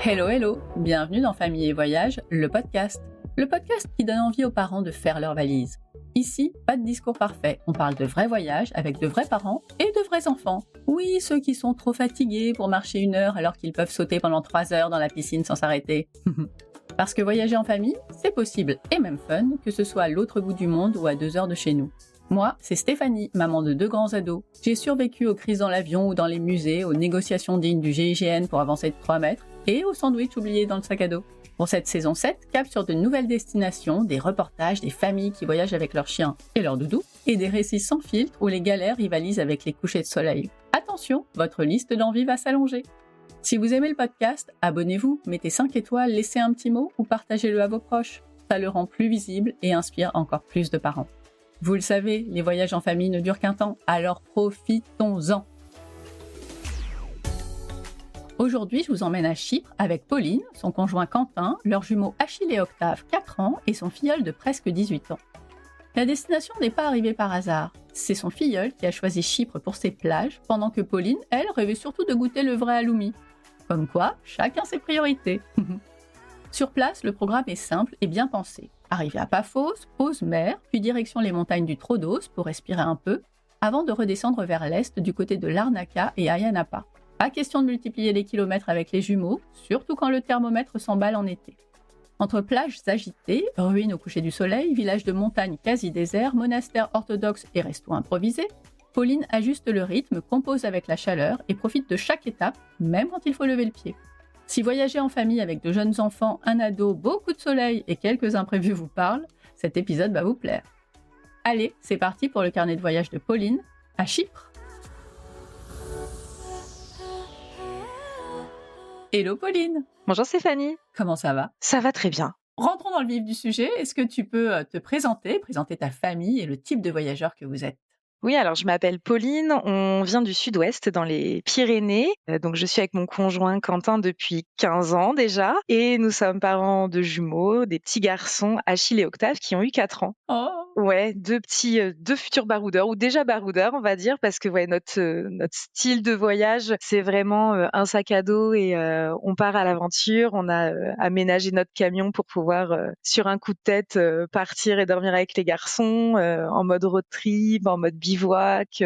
Hello, hello! Bienvenue dans Famille et Voyage, le podcast. Le podcast qui donne envie aux parents de faire leurs valises. Ici, pas de discours parfait. On parle de vrais voyages avec de vrais parents et de vrais enfants. Oui, ceux qui sont trop fatigués pour marcher 1 heure alors qu'ils peuvent sauter pendant 3 heures dans la piscine sans s'arrêter. Parce que voyager en famille, c'est possible et même fun, que ce soit à l'autre bout du monde ou à 2 heures de chez nous. Moi, c'est Stéphanie, maman de 2 grands ados. J'ai survécu aux crises dans l'avion ou dans les musées, aux négociations dignes du GIGN pour avancer de 3 mètres et aux sandwichs oubliés dans le sac à dos. Pour cette saison 7, cap sur de nouvelles destinations, des reportages, des familles qui voyagent avec leurs chiens et leurs doudous, et des récits sans filtre où les galères rivalisent avec les couchers de soleil. Attention, votre liste d'envie va s'allonger. Si vous aimez le podcast, abonnez-vous, mettez 5 étoiles, laissez un petit mot ou partagez-le à vos proches. Ça le rend plus visible et inspire encore plus de parents. Vous le savez, les voyages en famille ne durent qu'un temps, alors profitons-en. Aujourd'hui, je vous emmène à Chypre avec Pauline, son conjoint Quentin, leurs jumeaux Achille et Octave, 4 ans, et son filleul de presque 18 ans. La destination n'est pas arrivée par hasard. C'est son filleul qui a choisi Chypre pour ses plages, pendant que Pauline, elle, rêvait surtout de goûter le vrai halloumi. Comme quoi, chacun ses priorités. Sur place, le programme est simple et bien pensé. Arrivé à Paphos, pause mer, puis direction les montagnes du Troodos pour respirer un peu, avant de redescendre vers l'est du côté de Larnaca et Ayia Napa. Pas question de multiplier les kilomètres avec les jumeaux, surtout quand le thermomètre s'emballe en été. Entre plages agitées, ruines au coucher du soleil, villages de montagne quasi déserts, monastères orthodoxes et restos improvisés, Pauline ajuste le rythme, compose avec la chaleur et profite de chaque étape, même quand il faut lever le pied. Si voyager en famille avec de jeunes enfants, un ado, beaucoup de soleil et quelques imprévus vous parlent, cet épisode va vous plaire. Allez, c'est parti pour le carnet de voyage de Pauline à Chypre. Hello Pauline! Bonjour Stéphanie. Comment ça va? Ça va très bien. Rentrons dans le vif du sujet. Est-ce que tu peux te présenter ta famille et le type de voyageur que vous êtes? Oui, alors je m'appelle Pauline, on vient du sud-ouest dans les Pyrénées. Donc je suis avec mon conjoint Quentin depuis 15 ans déjà. Et nous sommes parents de jumeaux, des petits garçons Achille et Octave qui ont eu 4 ans. Oh! Ouais, deux futurs baroudeurs, ou déjà baroudeurs, on va dire, parce que notre style de voyage, c'est vraiment un sac à dos et on part à l'aventure. On a aménagé notre camion pour pouvoir, sur un coup de tête, partir et dormir avec les garçons, en mode road trip, en mode bivouac.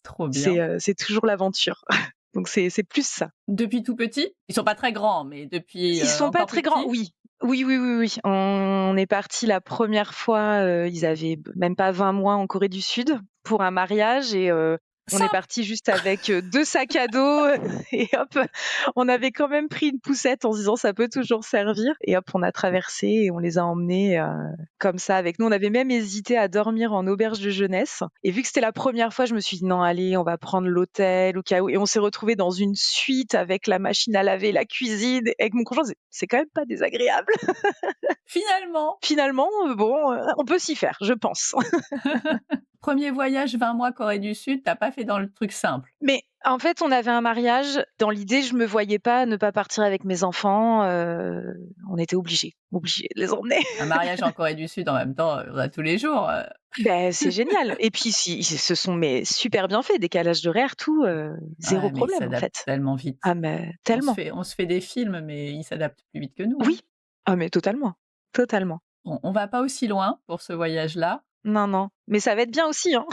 Trop bien. C'est toujours l'aventure. Donc c'est plus ça. Depuis tout petit? Ils sont pas très grands, mais depuis Ils sont pas encore très plus grands, petits? oui. Oui. On est parti la première fois, ils avaient même pas 20 mois en Corée du Sud pour un mariage et on est parti juste avec 2 sacs à dos et hop, on avait quand même pris une poussette en se disant ça peut toujours servir et hop, on a traversé et on les a emmenés comme ça avec nous. On avait même hésité à dormir en auberge de jeunesse et vu que c'était la première fois, je me suis dit non, allez, on va prendre l'hôtel au cas où et on s'est retrouvés dans une suite avec la machine à laver, la cuisine et avec mon conjoint, c'est quand même pas désagréable. Finalement! Bon, on peut s'y faire, je pense. Premier voyage 20 mois Corée du Sud, t'as pas fait dans le truc simple? Mais en fait, on avait un mariage. Dans l'idée, je me voyais pas ne pas partir avec mes enfants. On était obligés de les emmener. Un mariage en Corée du Sud en même temps, on a tous les jours. Ben, c'est génial. Et puis, ils se sont super bien fait, décalage d'horaire, tout, zéro Ouais, mais ils problème en s'adaptent fait. tellement vite. Ah mais On se tellement. fait des films, mais ils s'adaptent plus vite que nous, hein. Oui. Ah mais totalement. On va pas aussi loin pour ce voyage-là. Non. Mais ça va être bien aussi, hein.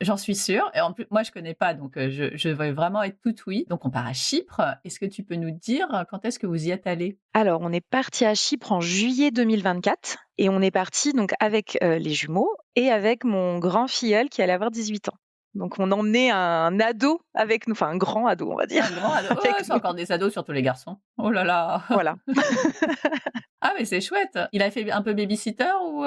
J'en suis sûre et en plus moi je connais pas donc je vais vraiment être toute oui. Donc on part à Chypre. Est-ce que tu peux nous dire quand est-ce que vous y êtes allés? Alors, on est parti à Chypre en juillet 2024 et on est parti donc avec les jumeaux et avec mon grand filleul qui allait avoir 18 ans. Donc, on emmenait un ado avec nous, enfin un grand ado, on va dire. Un grand ado. Oh, avec c'est nous. encore des ados surtout les garçons. Oh là là! Voilà. Ah mais c'est chouette! Il a fait un peu baby-sitter ou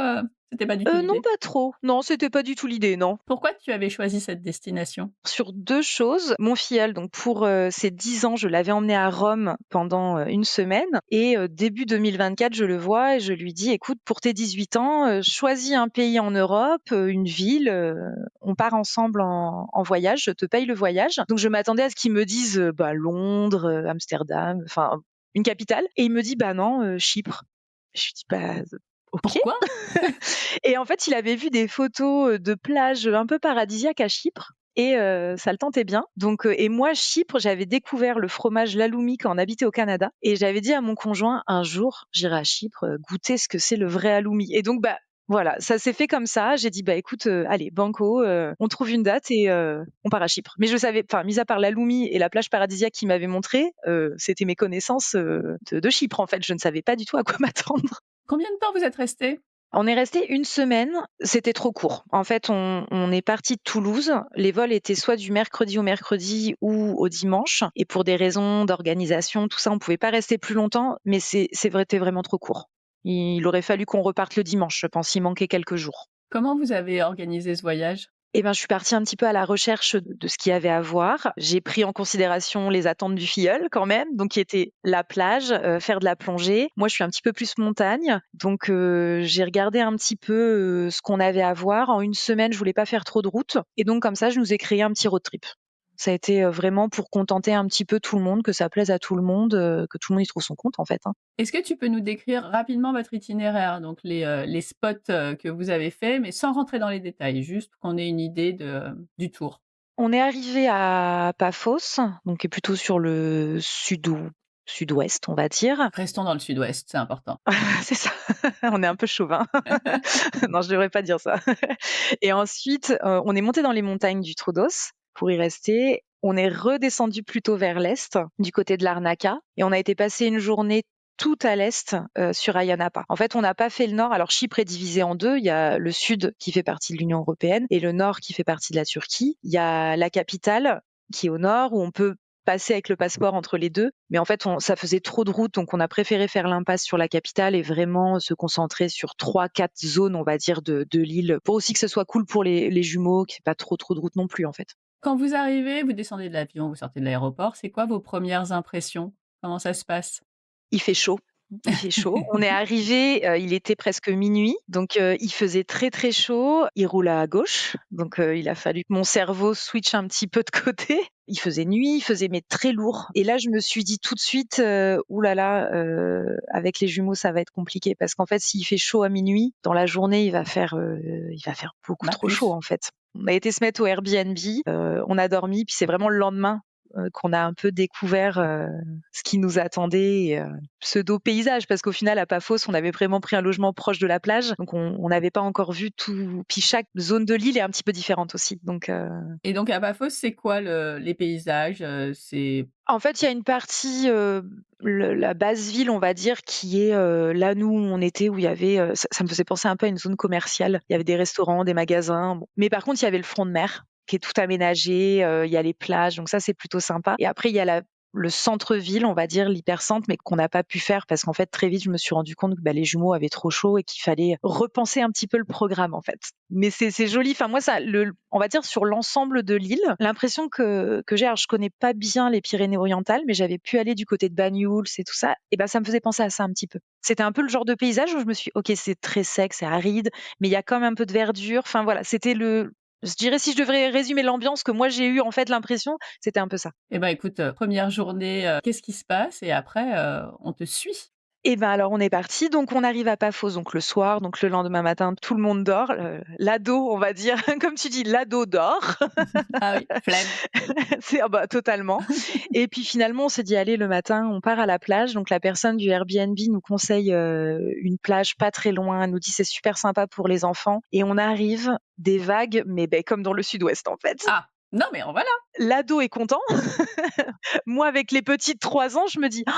c'était pas du tout Non, l'idée? pas trop. Non, c'était pas du tout l'idée, non. Pourquoi tu avais choisi cette destination? Sur 2 choses, mon filleul, donc pour ses 10 ans, je l'avais emmené à Rome pendant 1 semaine et début 2024, je le vois et je lui dis: «Écoute, pour tes 18 ans, choisis un pays en Europe, une ville, on part ensemble en voyage, je te paye le voyage». Donc je m'attendais à ce qu'il me dise, Londres, Amsterdam, enfin une capitale et il me dit: «Bah non, Chypre». Je lui dis: «Bah, OK». Pourquoi? Et en fait, il avait vu des photos de plages un peu paradisiaques à Chypre et ça le tentait bien. Donc et moi, Chypre, j'avais découvert le fromage l'halloumi quand on habitait au Canada et j'avais dit à mon conjoint: «Un jour, j'irai à Chypre, goûter ce que c'est le vrai halloumi» et donc voilà, ça s'est fait comme ça. J'ai dit: écoute, allez banco, on trouve une date et on part à Chypre. Mais je savais enfin, mis à part l'halloumi et la plage paradisiaque qu'il m'avait montré, c'était mes connaissances, de Chypre, en fait. Je ne savais pas du tout à quoi m'attendre. Combien de temps vous êtes restés? On est resté une semaine, c'était trop court. En fait, on est parti de Toulouse. Les vols étaient soit du mercredi au mercredi ou au dimanche. Et pour des raisons d'organisation, tout ça, on pouvait pas rester plus longtemps, mais c'était vraiment trop court. Il aurait fallu qu'on reparte le dimanche, je pense. Il manquait quelques jours. Comment vous avez organisé ce voyage? Eh ben, je suis partie un petit peu à la recherche de ce qu'il y avait à voir. J'ai pris en considération les attentes du filleul quand même, donc qui était la plage, faire de la plongée. Moi, je suis un petit peu plus montagne, donc j'ai regardé un petit peu, ce qu'on avait à voir. En une semaine, je voulais pas faire trop de route et donc comme ça, je nous ai créé un petit road trip. Ça a été, vraiment pour contenter un petit peu tout le monde, que ça plaise à tout le monde, que tout le monde y trouve son compte en fait, hein. Est-ce que tu peux nous décrire rapidement votre itinéraire, donc les spots, que vous avez faits, mais sans rentrer dans les détails, juste qu'on ait une idée du tour? On est arrivé à Paphos, donc qui est plutôt sur le sud-ouest, on va dire. Restons dans le sud-ouest, c'est important. C'est ça, on est un peu chauvin. Non, je devrais pas dire ça. Et ensuite, on est monté dans les montagnes du Troodos pour y rester. On est redescendu plutôt vers l'est, du côté de Larnaca, et on a été passer une journée tout à l'est, sur Ayia Napa. En fait, on n'a pas fait le nord. Alors Chypre est divisé en deux. Il y a le sud qui fait partie de l'Union européenne et le nord qui fait partie de la Turquie. Il y a la capitale qui est au nord où on peut passer avec le passeport entre les deux. Mais en fait, ça faisait trop de route, donc on a préféré faire l'impasse sur la capitale et vraiment se concentrer sur 3-4 zones, on va dire, de l'île, pour aussi que ce soit cool pour les jumeaux, qu'il n'y ait pas trop de route non plus, en fait. Quand vous arrivez, vous descendez de l'avion, vous sortez de l'aéroport, c'est quoi vos premières impressions? Comment ça se passe? Il fait chaud. Il fait chaud. On est arrivé, il était presque minuit, donc il faisait très, très chaud. Il roule à gauche, donc il a fallu que mon cerveau switch un petit peu de côté. Il faisait nuit, il faisait mais très lourd et là, je me suis dit tout de suite, «Ouh là là, avec les jumeaux, ça va être compliqué» parce qu'en fait, s'il fait chaud à minuit, dans la journée, il va faire beaucoup trop chaud, Plus. en fait. On a été se mettre au Airbnb, on a dormi, puis c'est vraiment le lendemain qu'on a un peu découvert ce qui nous attendait, pseudo paysage, parce qu'au final à Paphos, on avait vraiment pris un logement proche de la plage, donc on n'avait pas encore vu tout. Puis chaque zone de l'île est un petit peu différente aussi. Donc Et donc à Paphos, c'est quoi les paysages? C'est en fait, il y a une partie, la base ville, on va dire, qui est là nous où on était, où il y avait, ça me faisait penser un peu à une zone commerciale. Il y avait des restaurants, des magasins, bon. Mais par contre, il y avait le front de mer qui est tout aménagé, il y a les plages, donc ça c'est plutôt sympa. Et après il y a le centre-ville, on va dire l'hypercentre, mais qu'on n'a pas pu faire parce qu'en fait très vite je me suis rendu compte que les jumeaux avaient trop chaud et qu'il fallait repenser un petit peu le programme en fait. Mais c'est joli. Enfin moi on va dire sur l'ensemble de l'île, l'impression que j'ai, alors je connais pas bien les Pyrénées-Orientales, mais j'avais pu aller du côté de Banyuls et tout ça, et ça me faisait penser à ça un petit peu. C'était un peu le genre de paysage où je me suis, ok, c'est très sec, c'est aride, mais il y a quand même un peu de verdure. Enfin voilà, c'était je dirais, si je devrais résumer l'ambiance que moi j'ai eu en fait l'impression, c'était un peu ça. eh ben, écoute, 1re journée, qu'est-ce qui se passe? Et après, on te suit. Et alors on est parti, donc on arrive à Paphos donc le soir, donc le lendemain matin tout le monde dort, l'ado on va dire, comme tu dis, l'ado dort. Ah oui, flemme. C'est totalement. Et puis finalement on s'est dit allez le matin on part à la plage, donc la personne du Airbnb nous conseille une plage pas très loin, elle nous dit c'est super sympa pour les enfants et on arrive, des vagues mais comme dans le sud-ouest en fait. Ah! Non, mais en voilà! L'ado est content. Moi, avec les petits de 3 ans, je me dis: «Oh!»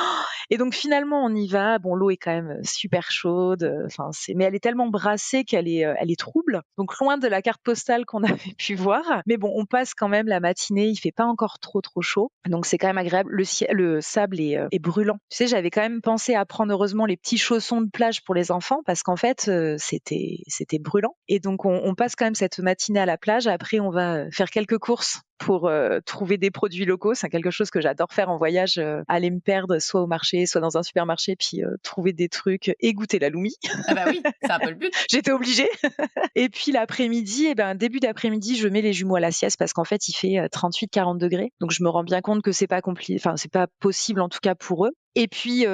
Et donc finalement, on y va. Bon, l'eau est quand même super chaude, mais elle est tellement brassée elle est trouble. Donc loin de la carte postale qu'on avait pu voir. Mais bon, on passe quand même la matinée. Il fait pas encore trop chaud. Donc c'est quand même agréable. Le sable est brûlant. Tu sais, j'avais quand même pensé à prendre heureusement les petits chaussons de plage pour les enfants parce qu'en fait, c'était brûlant. Et donc on passe quand même cette matinée à la plage. Après, on va faire quelques courses pour trouver des produits locaux. C'est quelque chose que j'adore faire en voyage, aller me perdre soit au marché, soit dans un supermarché, puis trouver des trucs et goûter l'halloumi. Ah bah oui, c'est un peu le but. J'étais obligée. Et puis l'après-midi, début d'après-midi, je mets les jumeaux à la sieste parce qu'en fait, il fait 38-40 degrés. Donc je me rends bien compte que c'est pas possible en tout cas pour eux. Et puis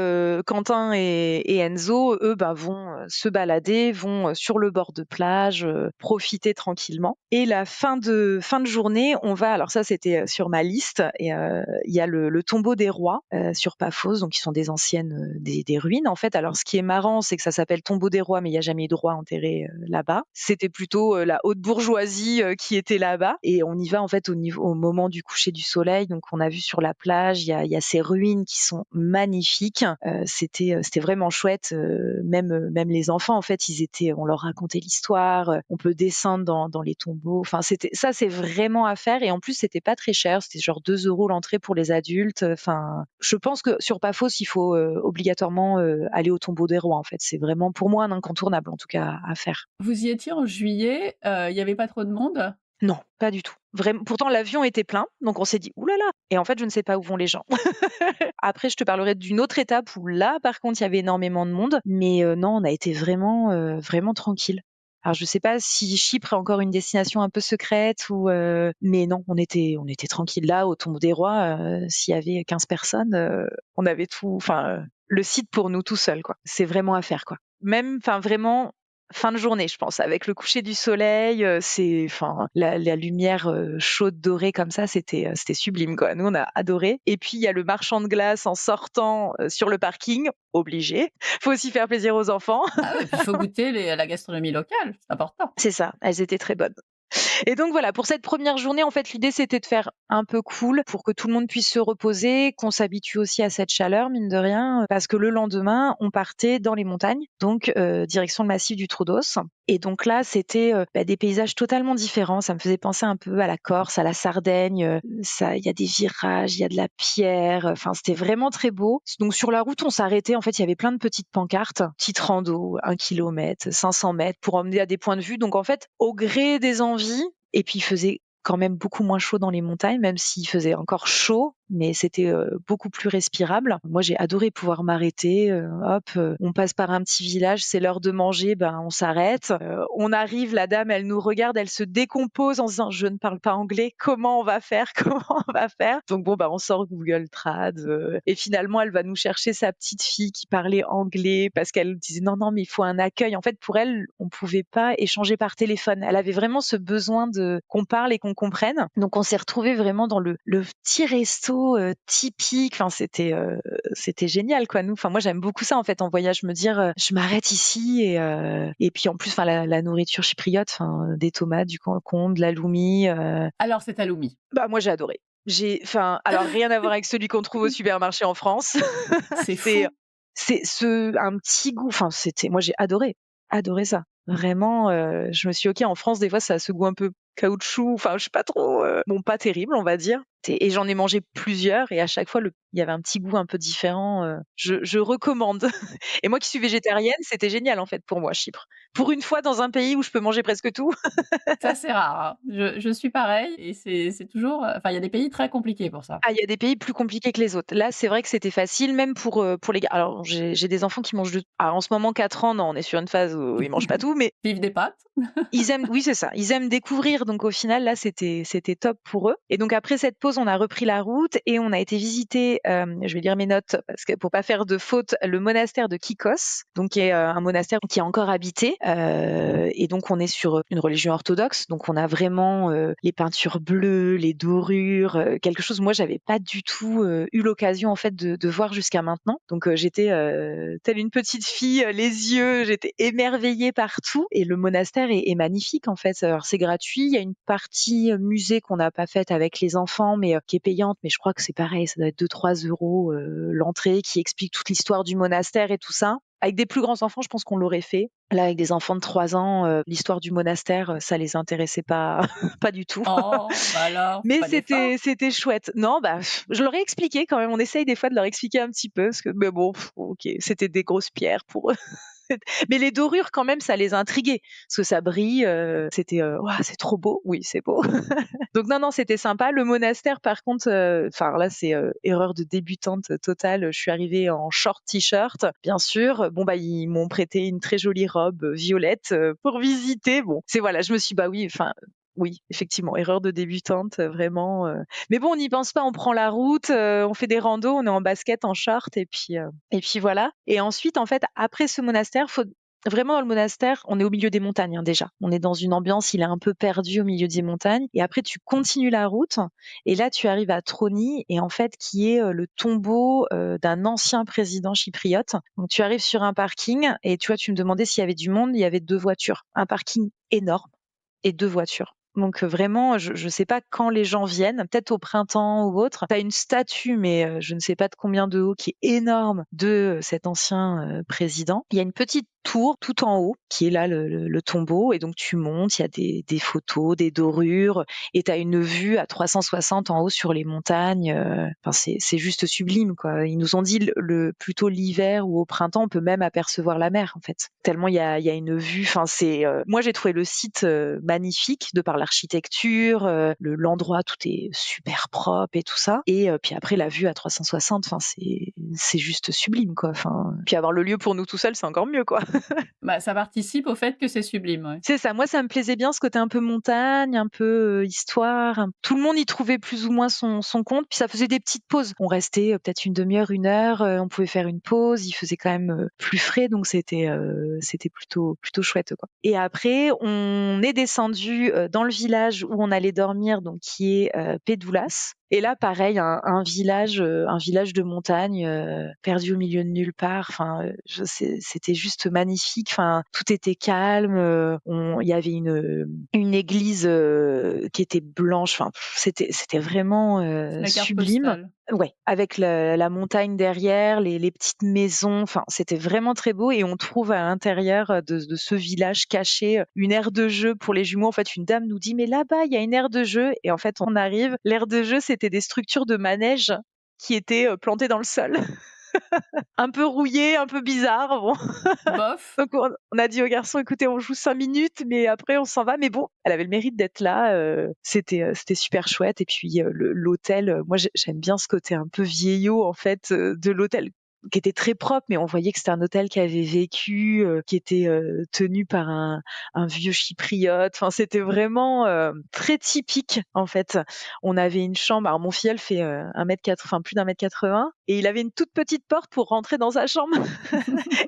Quentin et Enzo, eux, vont se balader, vont sur le bord de plage, profiter tranquillement. Et la fin de journée, on va, alors ça c'était sur ma liste, et il y a le tombeau des rois sur Paphos, donc qui sont des anciennes des ruines en fait. Alors ce qui est marrant, c'est que ça s'appelle tombeau des rois, mais il n'y a jamais eu de roi enterré là-bas. C'était plutôt la haute bourgeoisie qui était là-bas. Et on y va en fait au moment du coucher du soleil. Donc on a vu sur la plage, il y a ces ruines qui sont magnifiques. C'était vraiment chouette. Même les enfants en fait, on leur racontait l'histoire. On peut descendre dans les tombeaux. Enfin c'est vraiment à faire. Et en plus c'était pas très cher. C'était genre 2 € l'entrée pour les adultes. Enfin, je pense que sur Paphos il faut obligatoirement aller au tombeau des rois en fait. C'est vraiment pour moi un incontournable en tout cas à faire. Vous y étiez en juillet, il y avait pas trop de monde? Non, pas du tout. Vraiment, pourtant l'avion était plein, donc on s'est dit: «Ouh là là!» Et en fait, je ne sais pas où vont les gens. Après, je te parlerai d'une autre étape où là, par contre, il y avait énormément de monde, mais non, on a été vraiment tranquille. Alors je sais pas si Chypre est encore une destination un peu secrète ou mais non, on était tranquille là au Tombeau des Rois, s'il y avait 15 personnes, on avait tout, enfin, le site pour nous tout seuls, quoi. C'est vraiment à faire, quoi. Même, enfin vraiment fin de journée, je pense, avec le coucher du soleil, enfin, la lumière chaude dorée comme ça, c'était sublime, quoi. Nous, on a adoré. Et puis il y a le marchand de glace en sortant sur le parking, obligé. Faut aussi faire plaisir aux enfants. Ah oui, puis il faut goûter la gastronomie locale, c'est important. C'est ça, elles étaient très bonnes. Et donc voilà, pour cette première journée, en fait, l'idée c'était de faire un peu cool pour que tout le monde puisse se reposer, qu'on s'habitue aussi à cette chaleur, mine de rien, parce que le lendemain, on partait dans les montagnes, donc direction le massif du Troodos. Et donc là, c'était des paysages totalement différents. Ça me faisait penser un peu à la Corse, à la Sardaigne. Il y a des virages, il y a de la pierre. Enfin, c'était vraiment très beau. Donc sur la route, on s'arrêtait. En fait, il y avait plein de petites pancartes, petites rando, 1 kilomètre, 500 mètres, pour emmener à des points de vue. Donc en fait, au gré des envies, et puis il faisait quand même beaucoup moins chaud dans les montagnes, même s'il faisait encore chaud, mais c'était beaucoup plus respirable. Moi, j'ai adoré pouvoir m'arrêter. On passe par un petit village, c'est l'heure de manger, on s'arrête. On arrive, la dame, elle nous regarde, elle se décompose en se disant: je ne parle pas anglais, comment on va faire? Comment on va faire? Donc bon, on sort Google Trad, et finalement, elle va nous chercher sa petite fille qui parlait anglais parce qu'elle disait non, non, mais il faut un accueil. En fait, pour elle, on pouvait pas échanger par téléphone. Elle avait vraiment ce besoin de qu'on parle et qu'on comprenne. Donc on s'est retrouvés vraiment dans le petit resto typique. Enfin, c'était génial, quoi. Nous, enfin, moi, j'aime beaucoup ça en fait en voyage, me dire je m'arrête ici, et puis en plus, enfin, la nourriture chypriote, enfin, des tomates, du concombre, de la loumi. Alors c'est halloumi. Moi, j'ai adoré. Alors rien à voir avec celui qu'on trouve au supermarché en France. C'est c'est fou. c'est un petit goût. Enfin, moi, j'ai adoré ça. Vraiment, je me suis OK, en France, des fois, ça a ce goût un peu caoutchouc, enfin, je sais pas trop, bon, pas terrible, on va dire. Et j'en ai mangé plusieurs, et à chaque fois, il y avait un petit goût un peu différent. Je recommande. Et moi qui suis végétarienne, c'était génial, en fait, pour moi, Chypre. Pour une fois, dans un pays où je peux manger presque tout. Ça, c'est rare, hein. Je suis pareil et c'est toujours, enfin, il y a des pays très compliqués pour ça. Ah, il y a des pays plus compliqués que les autres. Là, c'est vrai que c'était facile, même pour les gars. Alors, j'ai des enfants qui mangent de. Alors, en ce moment, 4 ans, non, on est sur une phase où ils mangent pas tout, mais Vive des pâtes. ils aiment, oui, c'est ça. Ils aiment découvrir. Donc, au final, là, c'était top pour eux. Et donc, après cette pause, on a repris la route et on a été visiter, je vais lire mes notes parce que pour pas faire de faute, le monastère de Kikos, donc qui est un monastère qui est encore habité. Et donc, on est sur une religion orthodoxe. Donc, on a vraiment les peintures bleues, les dorures, quelque chose. Moi, j'avais pas du tout eu l'occasion, en fait, de voir jusqu'à maintenant. Donc, j'étais telle une petite fille, les yeux, j'étais émerveillée partout. Et le monastère est magnifique, en fait. Alors, c'est gratuit. Il y a une partie musée qu'on n'a pas faite avec les enfants, mais qui est payante. Mais je crois que c'est pareil, ça doit être 2-3 € l'entrée, qui explique toute l'histoire du monastère et tout ça. Avec des plus grands enfants, je pense qu'on l'aurait fait. Là, avec des enfants de 3 ans, l'histoire du monastère, ça les intéressait pas, pas du tout. Oh, alors, faut Mais pas d'effort. c'était chouette. Non, je leur ai expliqué quand même. On essaye des fois de leur expliquer un petit peu, parce que, mais bon, OK, c'était des grosses pierres pour eux. Mais les dorures, quand même, ça les intriguait, parce que ça brille. C'était, ouah, c'est trop beau. Oui, c'est beau. Donc non, non, c'était sympa. Le monastère, par contre, enfin là, c'est erreur de débutante totale. Je suis arrivée en short t-shirt, bien sûr. Bon, ils m'ont prêté une très jolie robe violette pour visiter. Bon, c'est voilà, je me suis, oui, enfin, oui, effectivement, erreur de débutante, vraiment. Mais bon, on n'y pense pas, on prend la route, on fait des randos, on est en basket, en short, et puis voilà. Et ensuite, en fait, après ce monastère, faut vraiment dans le monastère, on est au milieu des montagnes, hein, déjà. On est dans une ambiance, il est un peu perdu au milieu des montagnes. Et après, tu continues la route, et là, tu arrives à Troni, et en fait, qui est le tombeau d'un ancien président chypriote. Donc, tu arrives sur un parking, et tu vois, tu me demandais s'il y avait du monde, il y avait 2 voitures. Un parking énorme et 2 voitures. Donc vraiment, je sais pas quand les gens viennent, peut-être au printemps ou autre. Tu as une statue, mais je ne sais pas de combien de haut, qui est énorme, de cet ancien président. Il y a une petite tour tout en haut, qui est là le tombeau, et donc tu montes, il y a des photos, des dorures, et tu as une vue à 360 en haut sur les montagnes. Enfin, c'est juste sublime, quoi. Ils nous ont dit plutôt l'hiver ou au printemps, on peut même apercevoir la mer, en fait. Tellement il y a une vue. Enfin, moi j'ai trouvé le site magnifique de par l'architecture, l'endroit, tout est super propre et tout ça. Et puis après la vue à 360, enfin c'est juste sublime, quoi. Enfin, puis avoir le lieu pour nous tout seuls, c'est encore mieux, quoi. Bah, ça participe au fait que c'est sublime, ouais. C'est ça, moi ça me plaisait bien ce côté un peu montagne, un peu histoire. Tout le monde y trouvait plus ou moins son compte, puis ça faisait des petites pauses. On restait peut-être une demi-heure, 1 heure, on pouvait faire une pause, il faisait quand même plus frais, donc c'était plutôt chouette, quoi. Et après, on est descendu dans le village où on allait dormir, donc qui est Pédoulas. Et là, pareil, un village de montagne perdu au milieu de nulle part. Enfin, c'était juste magnifique. Enfin, tout était calme. Il y avait une église qui était blanche. Enfin, c'était vraiment C'est la carte sublime. postale. Ouais, avec la montagne derrière, les petites maisons. Enfin, c'était vraiment très beau. Et on trouve à l'intérieur de ce village caché une aire de jeu pour les jumeaux. En fait, une dame nous dit, mais là-bas, il y a une aire de jeu. Et en fait, on arrive. L'aire de jeu, c'était des structures de manège qui étaient plantées dans le sol. Un peu rouillé, un peu bizarre. Bon. Bof. Donc on a dit aux garçons, écoutez, on joue 5 minutes, mais après on s'en va. Mais bon, elle avait le mérite d'être là. C'était super chouette. Et puis l'hôtel, moi j'aime bien ce côté un peu vieillot en fait de l'hôtel, qui était très propre, mais on voyait que c'était un hôtel qui avait vécu, qui était tenu par un vieux chypriote. Enfin, c'était vraiment très typique en fait. On avait une chambre. Alors mon filleul fait 1m80, enfin plus d'1m80, et il avait une toute petite porte pour rentrer dans sa chambre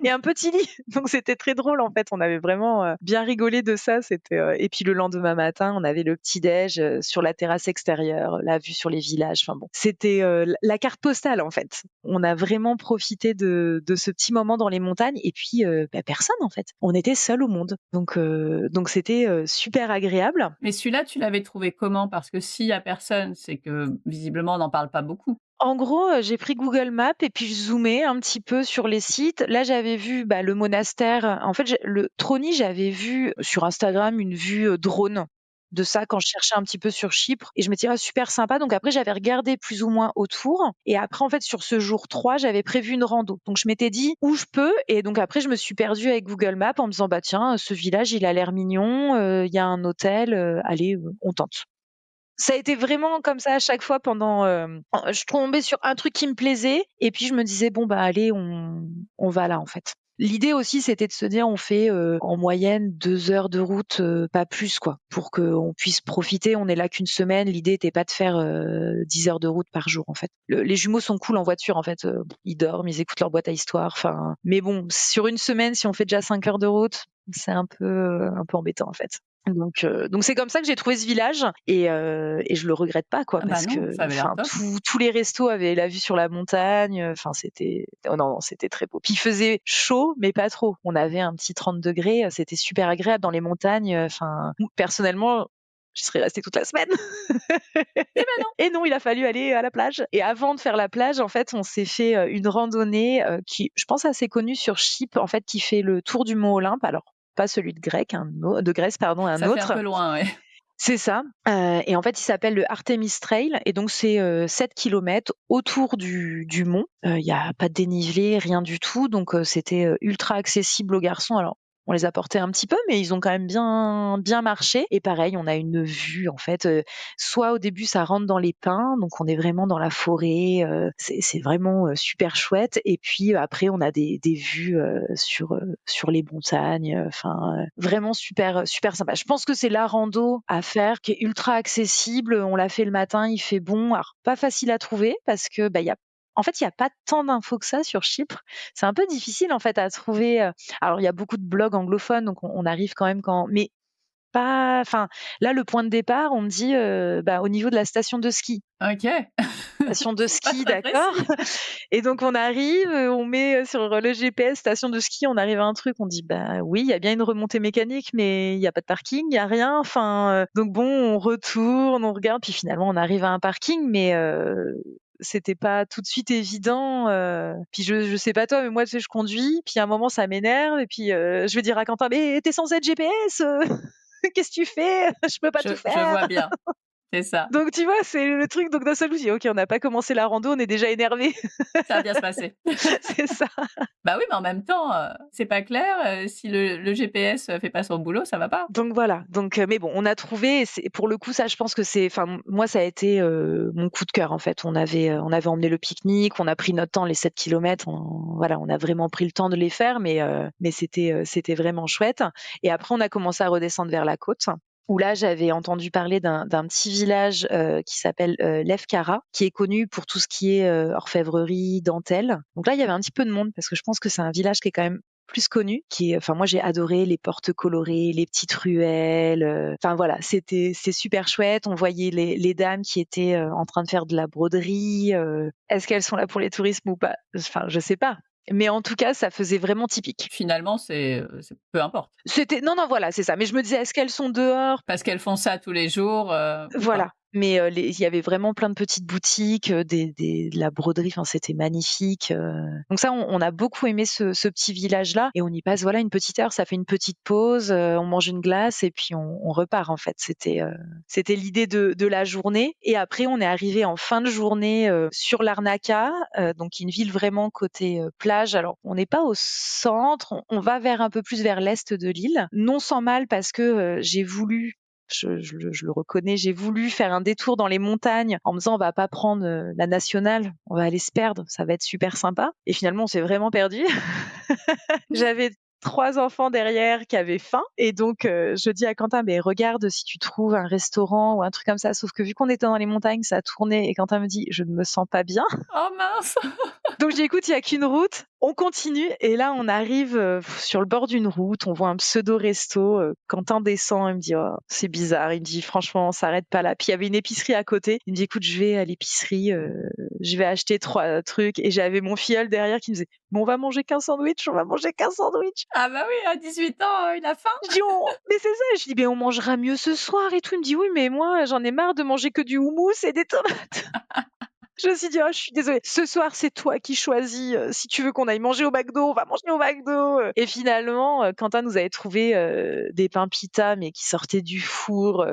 et un petit lit. Donc c'était très drôle en fait. On avait vraiment bien rigolé de ça. Et puis le lendemain matin, on avait le petit déj sur la terrasse extérieure, la vue sur les villages. Enfin bon, c'était la carte postale en fait. On a vraiment profité de ce petit moment dans les montagnes, et puis personne en fait. On était seuls au monde. Donc c'était super agréable. Mais celui-là, tu l'avais trouvé comment? Parce que s'il y a personne, c'est que visiblement on n'en parle pas beaucoup. En gros, j'ai pris Google Maps et puis je zoomais un petit peu sur les sites. Là, j'avais vu le monastère. En fait, le Troni, j'avais vu sur Instagram une vue drone de ça quand je cherchais un petit peu sur Chypre, et je m'étais dit, ah, super sympa. Donc après, j'avais regardé plus ou moins autour, et après, en fait, sur ce jour 3, j'avais prévu une rando. Donc je m'étais dit où je peux, et donc après, je me suis perdue avec Google Maps en me disant, bah tiens, ce village, il a l'air mignon, il y a un hôtel, allez, on tente. Ça a été vraiment comme ça à chaque fois pendant. Je tombais sur un truc qui me plaisait, et puis je me disais, bon bah allez, on va là en fait. L'idée aussi, c'était de se dire, on fait en moyenne 2 heures de route, pas plus, quoi, pour qu'on puisse profiter. On est là qu'une semaine. L'idée n'était pas de faire 10 heures de route par jour, en fait. Les jumeaux sont cool en voiture, en fait. Ils dorment, ils écoutent leur boîte à histoire. Enfin, mais bon, sur une semaine, si on fait déjà 5 heures de route, c'est un peu embêtant, en fait. Donc c'est comme ça que j'ai trouvé ce village, et je le regrette pas, quoi, Ah bah parce non, que ça avait l'air top. tous les restos avaient la vue sur la montagne. Enfin non, c'était très beau. Puis il faisait chaud, mais pas trop. On avait un petit 30 degrés, c'était super agréable dans les montagnes. Enfin, personnellement, je serais restée toute la semaine. Eh ben non. Et non, il a fallu aller à la plage. Et avant de faire la plage, en fait, on s'est fait une randonnée qui, je pense, assez connue sur Chypre, en fait, qui fait le tour du Mont Olympe. Alors, pas celui de Grèce, pardon, un Ça fait un autre. peu loin, ouais. C'est ça. Et en fait, il s'appelle le Artemis Trail. Et donc, c'est 7 kilomètres autour du mont. Il n'y a pas de dénivelé, rien du tout. Donc, c'était ultra accessible aux garçons. Alors, On les a portés un petit peu, mais ils ont quand même bien marché. Et pareil, on a une vue, en fait, soit au début, ça rentre dans les pins, donc on est vraiment dans la forêt, c'est vraiment super chouette. Et puis après, on a des vues sur les montagnes, vraiment super, super sympa. Je pense que c'est la rando à faire qui est ultra accessible. On l'a fait le matin, il fait bon. Alors, pas facile à trouver parce que, en fait, il y a pas tant d'infos que ça sur Chypre. C'est un peu difficile, en fait, à trouver. Alors, il y a beaucoup de blogs anglophones, donc on arrive quand même mais pas. Enfin, là, le point de départ, on me dit, au niveau de la station de ski. Ok. Station de C'est pas ski, très d'accord. précis. Et donc on arrive, on met sur le GPS station de ski, on arrive à un truc, on dit bah oui, il y a bien une remontée mécanique, mais il y a pas de parking, il y a rien. Donc bon, on retourne, on regarde, puis finalement on arrive à un parking, mais c'était pas tout de suite évident. Puis je sais pas toi, mais moi tu sais, je conduis, puis à un moment ça m'énerve, et puis je vais dire à Quentin, mais t'es censé être GPS, qu'est-ce que tu fais? Je peux pas tout Je faire. vois bien. C'est ça. Donc tu vois, c'est le truc. Donc d'un seul coup, je dis ok, on n'a pas commencé la rando, on est déjà énervé. Ça va bien se passer. C'est ça. Bah oui, mais en même temps, c'est pas clair, si le GPS, fait pas son boulot, ça va pas. Donc voilà. Mais bon, on a trouvé. C'est pour le coup, ça, je pense que moi, ça a été mon coup de cœur en fait. On avait emmené le pique-nique, on a pris notre temps, les 7 kilomètres. Voilà, on a vraiment pris le temps de les faire, mais c'était vraiment chouette. Et après, on a commencé à redescendre vers la côte, où là, j'avais entendu parler d'un petit village qui s'appelle Lefkara, qui est connu pour tout ce qui est orfèvrerie, dentelle. Donc là, il y avait un petit peu de monde parce que je pense que c'est un village qui est quand même plus connu, moi j'ai adoré les portes colorées, les petites ruelles. Voilà, c'est super chouette. On voyait les dames qui étaient en train de faire de la broderie. Est-ce qu'elles sont là pour les tourismes ou pas? Je sais pas. Mais en tout cas, ça faisait vraiment typique. Finalement, c'est peu importe. Non, voilà, c'est ça. Mais je me disais, est-ce qu'elles sont dehors? Parce qu'elles font ça tous les jours, ou pas. Voilà. Mais il y avait vraiment plein de petites boutiques, de la broderie, c'était magnifique. Donc ça, on a beaucoup aimé ce petit village-là. Et on y passe une petite heure, ça fait une petite pause, on mange une glace et puis on repart en fait. C'était l'idée de la journée. Et après, on est arrivé en fin de journée sur Larnaca, donc une ville vraiment côté plage. Alors, on n'est pas au centre, on va un peu plus vers l'est de l'île. Non sans mal parce que j'ai voulu je le reconnais, j'ai voulu faire un détour dans les montagnes en me disant on va pas prendre la nationale, on va aller se perdre, ça va être super sympa. Et finalement, on s'est vraiment perdu. J'avais 3 enfants derrière qui avaient faim et donc je dis à Quentin mais regarde si tu trouves un restaurant ou un truc comme ça. Sauf que vu qu'on était dans les montagnes, ça a tourné et Quentin me dit je ne me sens pas bien. Oh mince! Donc je dis écoute, il y a qu'une route, on continue et là on arrive sur le bord d'une route, on voit un pseudo resto. Quentin descend, il me dit oh, c'est bizarre, il me dit franchement on s'arrête pas là. Puis il y avait une épicerie à côté, il me dit écoute je vais à l'épicerie, je vais acheter 3 trucs et j'avais mon filleul derrière qui me disait bon on va manger qu'un sandwich, on va manger qu'un sandwich. Ah bah oui, à 18 ans, il a faim. Je dis mais c'est ça, je dis mais on mangera mieux ce soir et tout. Il me dit oui mais moi j'en ai marre de manger que du houmous et des tomates. Je me suis dit, oh, je suis désolée. Ce soir, c'est toi qui choisis. Si tu veux qu'on aille manger au McDo, on va manger au McDo. Et finalement, Quentin nous avait trouvé des pains pita, mais qui sortaient du four.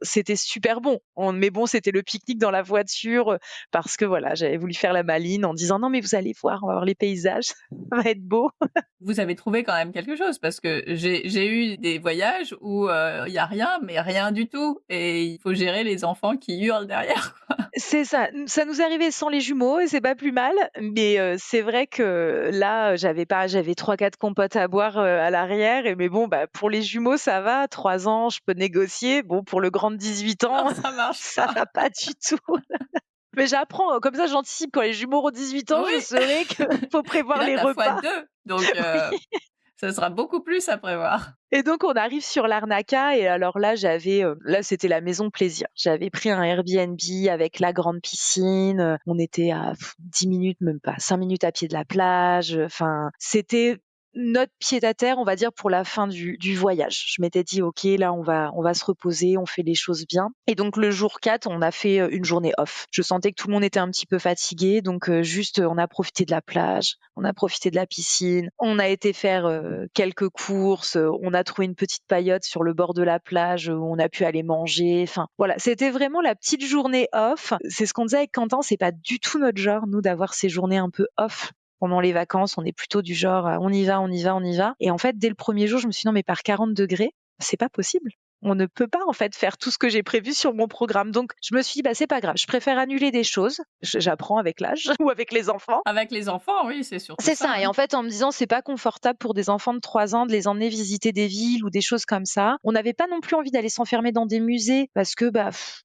C'était super bon. Mais bon, c'était le pique-nique dans la voiture parce que voilà, j'avais voulu faire la maline en disant non, mais vous allez voir, on va voir les paysages, ça va être beau. Vous avez trouvé quand même quelque chose parce que j'ai eu des voyages où il y a rien, mais rien du tout, et il faut gérer les enfants qui hurlent derrière, quoi. C'est ça. Ça nous arrivait sans les jumeaux et c'est pas plus mal. Mais c'est vrai que là, j'avais 3-4 compotes à boire à l'arrière. Mais bon, pour les jumeaux, ça va. 3 ans, je peux négocier. Bon, pour le grand de 18 ans, Non, ça marche ça pas. va pas du tout. Mais j'apprends, comme ça j'anticipe quand les jumeaux auront 18 ans, Oui. je saurai qu'il faut Et prévoir là, les tu as repas. x2, donc ça sera beaucoup plus à prévoir. Et donc on arrive sur Larnaca et alors là là c'était la maison plaisir. J'avais pris un Airbnb avec la grande piscine, on était à 10 minutes, même pas 5 minutes à pied de la plage. C'était notre pied-à-terre, on va dire, pour la fin du voyage. Je m'étais dit ok, là on va se reposer, on fait les choses bien. Et donc le jour 4, on a fait une journée off. Je sentais que tout le monde était un petit peu fatigué, donc juste on a profité de la plage, on a profité de la piscine, on a été faire quelques courses, on a trouvé une petite paillote sur le bord de la plage où on a pu aller manger. Voilà, c'était vraiment la petite journée off. C'est ce qu'on disait avec Quentin, c'est pas du tout notre genre nous d'avoir ces journées un peu off. pendant les vacances, on est plutôt du genre on y va, on y va, on y va. Et en fait, dès le premier jour, je me suis dit non, mais par 40 degrés, c'est pas possible. On ne peut pas en fait faire tout ce que j'ai prévu sur mon programme. Donc je me suis dit c'est pas grave, je préfère annuler des choses. J'apprends avec l'âge ou avec les enfants. Avec les enfants, oui, c'est surtout C'est ça. Et en fait, en me disant c'est pas confortable pour des enfants de 3 ans de les emmener visiter des villes ou des choses comme ça. On n'avait pas non plus envie d'aller s'enfermer dans des musées parce que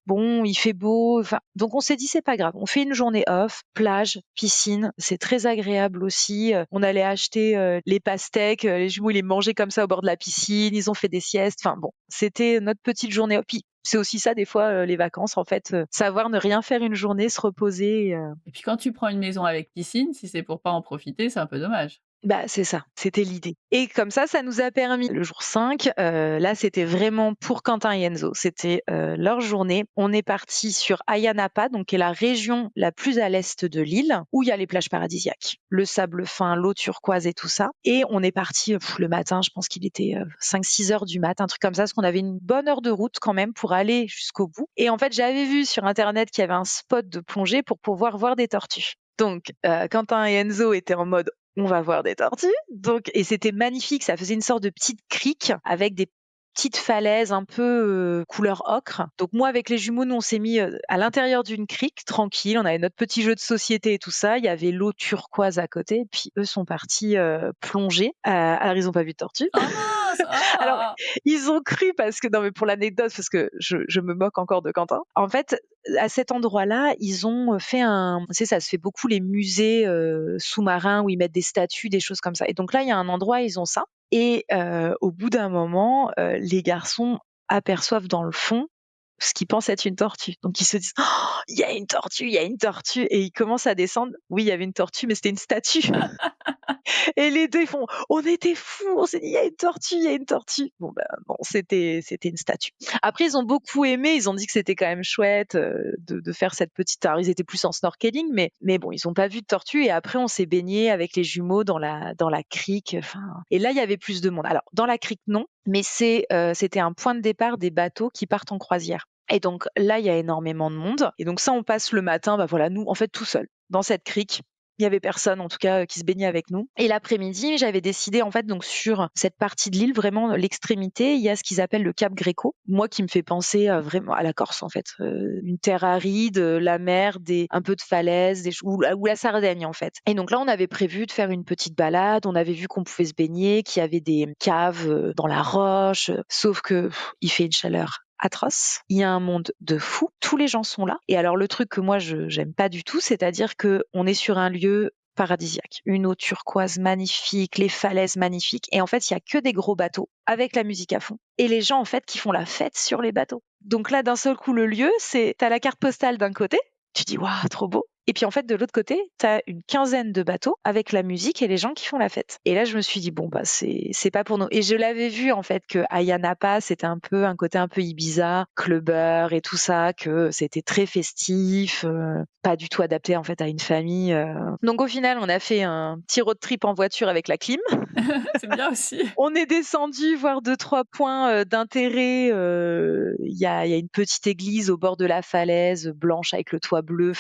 bon, il fait beau. Donc on s'est dit c'est pas grave. On fait une journée off, plage, piscine. C'est très agréable aussi. On allait acheter les pastèques, les jumeaux ils les mangeaient comme ça au bord de la piscine. Ils ont fait des siestes. Enfin bon, c'était notre petite journée. Puis c'est aussi ça des fois les vacances en fait, savoir ne rien faire une journée, se reposer. Et puis quand tu prends une maison avec piscine, si c'est pour pas en profiter, c'est un peu dommage. C'est ça, c'était l'idée. Et comme ça nous a permis le jour 5, là c'était vraiment pour Quentin et Enzo, c'était leur journée. On est parti sur Ayia Napa, donc qui est la région la plus à l'est de l'île, où il y a les plages paradisiaques, le sable fin, l'eau turquoise et tout ça. Et on est parti le matin, je pense qu'il était 5-6 heures du matin, un truc comme ça, parce qu'on avait une bonne heure de route quand même pour aller jusqu'au bout. Et en fait, j'avais vu sur internet qu'il y avait un spot de plongée pour pouvoir voir des tortues. Donc, Quentin et Enzo étaient en mode on va voir des tortues. Donc, et c'était magnifique, ça faisait une sorte de petite crique avec des petites falaises un peu couleur ocre. Donc moi avec les jumeaux, nous on s'est mis à l'intérieur d'une crique, tranquille, on avait notre petit jeu de société et tout ça, il y avait l'eau turquoise à côté, et puis eux sont partis plonger. Alors ils ont pas vu de tortue. Oh mince! Alors ils ont cru parce que, non mais pour l'anecdote, parce que je me moque encore de Quentin. En fait, à cet endroit-là, ils ont fait ça se fait beaucoup les musées sous-marins où ils mettent des statues, des choses comme ça. Et donc là, il y a un endroit, ils ont ça. Et au bout d'un moment, les garçons aperçoivent dans le fond ce qu'ils pensent être une tortue. Donc ils se disent il y a une tortue, il y a une tortue, et ils commencent à descendre. Oui, il y avait une tortue, mais c'était une statue. Et les deux ils font on était fous, on s'est dit il y a une tortue, il y a une tortue. Bon c'était une statue. Après ils ont beaucoup aimé, ils ont dit que c'était quand même chouette de faire cette petite. Alors ils étaient plus en snorkeling, mais bon ils ont pas vu de tortue. Et après on s'est baigné avec les jumeaux dans la crique. Et là il y avait plus de monde. Alors dans la crique non, mais c'était un point de départ des bateaux qui partent en croisière. Et donc là il y a énormément de monde. Et donc ça on passe le matin, nous en fait tout seul dans cette crique. Il y avait personne, en tout cas, qui se baignait avec nous. Et l'après-midi, j'avais décidé, en fait, donc sur cette partie de l'île, vraiment l'extrémité, il y a ce qu'ils appellent le Cap Gréco. Moi, qui me fait penser vraiment à la Corse, en fait. Une terre aride, la mer, un peu de falaises, ou la Sardaigne, en fait. Et donc là, on avait prévu de faire une petite balade. On avait vu qu'on pouvait se baigner, qu'il y avait des caves dans la roche. Sauf que il fait une chaleur atroce. Il y a un monde de fous. Tous les gens sont là. Et alors, le truc que moi, j'aime pas du tout, c'est-à-dire que on est sur un lieu paradisiaque. Une eau turquoise magnifique, les falaises magnifiques. Et en fait, il y a que des gros bateaux avec la musique à fond. Et les gens, en fait, qui font la fête sur les bateaux. Donc là, d'un seul coup, le lieu, t'as la carte postale d'un côté. Tu dis, waouh, trop beau. Et puis en fait, de l'autre côté, t'as une quinzaine de bateaux avec la musique et les gens qui font la fête. Et là, je me suis dit, c'est pas pour nous. Et je l'avais vu en fait que Ayia Napa, c'était un côté un peu Ibiza, clubbeur et tout ça, que c'était très festif, pas du tout adapté en fait à une famille. Donc au final, on a fait un petit road trip en voiture avec la clim. C'est bien aussi. On est descendu voir 2-3 points d'intérêt. Il y a une petite église au bord de la falaise, blanche avec le toit bleu.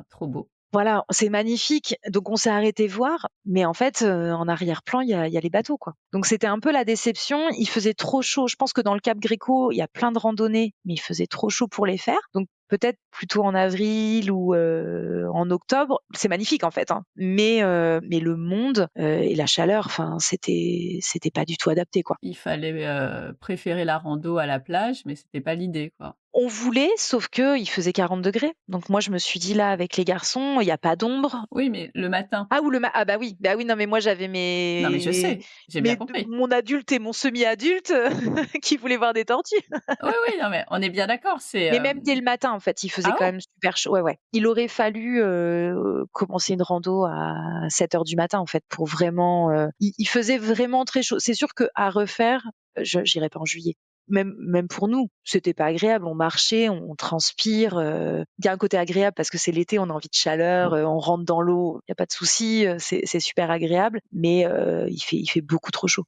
Trop beau. Voilà, c'est magnifique. Donc on s'est arrêté voir, mais en fait, en arrière-plan, il y a les bateaux, quoi. Donc c'était un peu la déception. Il faisait trop chaud. Je pense que dans le Cap Gréco, il y a plein de randonnées, mais il faisait trop chaud pour les faire. Donc peut-être plutôt en avril ou en octobre. C'est magnifique en fait, hein. Mais le monde et la chaleur, c'était pas du tout adapté, quoi. Il fallait préférer la rando à la plage, mais c'était pas l'idée, quoi. On voulait, sauf que il faisait 40 degrés. Donc moi, je me suis dit là, avec les garçons, il n'y a pas d'ombre. Oui, mais le matin. Ah, bah oui, non, mais moi j'avais Non, mais je sais, j'ai bien compris. mon adulte et mon semi-adulte qui voulaient voir des tortues. Oui, non, mais on est bien d'accord. Mais même dès le matin, en fait, il faisait quand même super chaud. Ouais. Il aurait fallu commencer une rando à 7 heures du matin, en fait, pour vraiment. Il faisait vraiment très chaud. C'est sûr qu'à refaire, j'irai pas en juillet. Même pour nous, c'était pas agréable. On marchait, on transpire. Il y a un côté agréable parce que c'est l'été, on a envie de chaleur, on rentre dans l'eau, il y a pas de souci, c'est super agréable. Mais il fait beaucoup trop chaud.